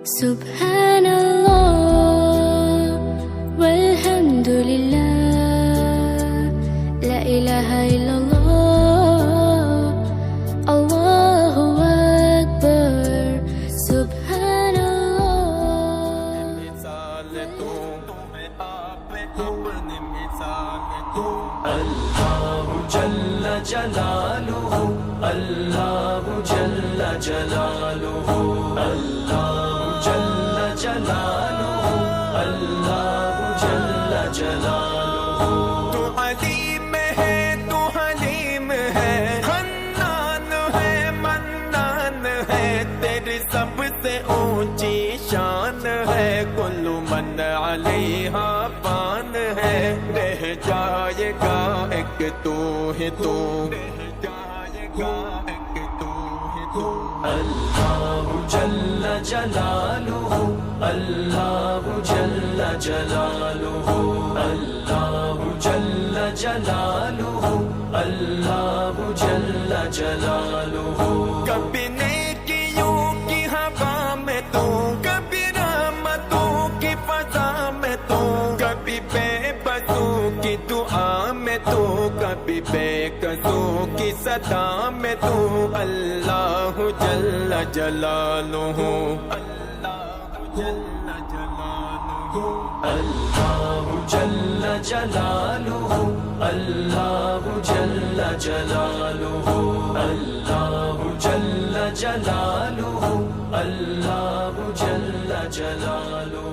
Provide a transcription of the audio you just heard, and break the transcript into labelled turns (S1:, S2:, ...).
S1: سبحان الله والحمد لله لا إله إلا الله الله أكبر سبحان الله
S2: الله جل جلاله الله جل جلاله الله جل جلاله الله جل جلاله
S3: تو علیم ہے تو حلیم ہے حنان ہے منان ہے تیری سب سے اونچی شان ہے کل من علیہا فان ہے رہ جائے گا ایک تو ہے تو رہ جائے گا ایک تو ہے تو
S2: الله جل جلاله الله جل جلاله الله جل جلاله الله جل جلاله
S3: کبھی نیکیوں کی ہوا میں تو کبھی رحمتوں کی فضا میں تو کبھی بے بسوں کی دعا میں تو کبھی بے قصوں کی صدا میں تو اللہ جل جلالہ اللہ جل جلالہ
S2: الله جل جلاله الله جل جلاله الله جل جلاله الله جل جلاله